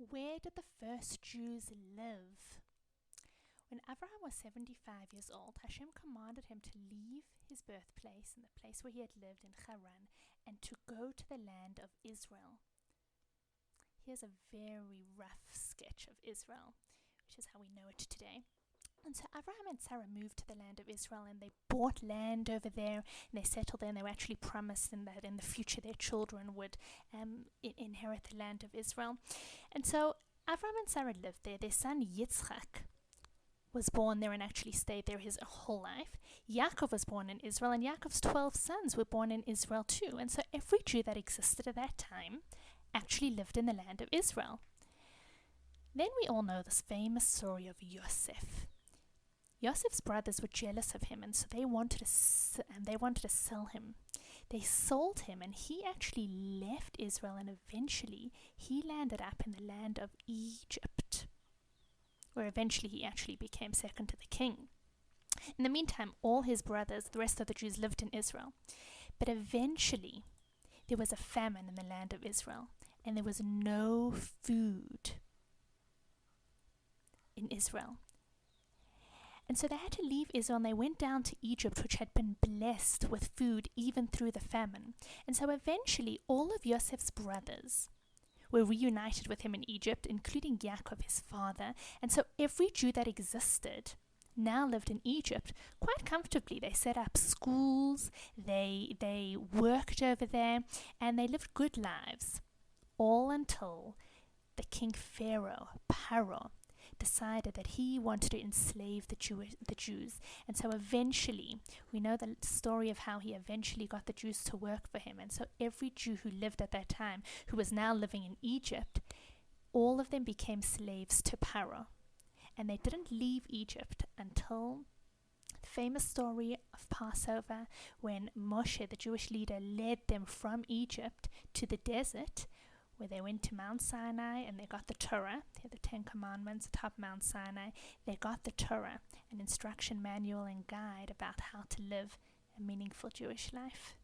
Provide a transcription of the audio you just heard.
Where did the first Jews live? When Abraham was 75 years old, Hashem commanded him to leave his birthplace and the place where he had lived in Haran and to go to the land of Israel. Here's a very rough sketch of Israel, which is how we know it today. And so Abraham and Sarah moved to the land of Israel, and they bought land over there, and they settled there, and they were actually promised that in the future their children would inherit the land of Israel. And so Abraham and Sarah lived there. Their son Yitzchak was born there and actually stayed there his whole life. Yaakov was born in Israel, and Yaakov's 12 sons were born in Israel too. And so every Jew that existed at that time actually lived in the land of Israel. Then we all know this famous story of Yosef. Yosef's brothers were jealous of him, and so they wanted to sell him. They sold him, and he actually left Israel, and eventually he landed up in the land of Egypt, where eventually he actually became second to the king. In the meantime, all his brothers, the rest of the Jews, lived in Israel. But eventually there was a famine in the land of Israel, and there was no food in Israel. And so they had to leave Israel, and they went down to Egypt, which had been blessed with food even through the famine. And so eventually all of Yosef's brothers were reunited with him in Egypt, including Yaakov, his father. And so every Jew that existed now lived in Egypt quite comfortably. They set up schools, they worked over there, and they lived good lives, all until the king Pharaoh, Paro, decided that he wanted to enslave the Jews. And so eventually, we know the story of how he eventually got the Jews to work for him. And so every Jew who lived at that time, who was now living in Egypt, all of them became slaves to Paro. And they didn't leave Egypt until the famous story of Passover, when Moshe, the Jewish leader, led them from Egypt to the desert, where they went to Mount Sinai and they got the Torah. They had the 10 Commandments atop Mount Sinai. They got the Torah, an instruction manual and guide about how to live a meaningful Jewish life.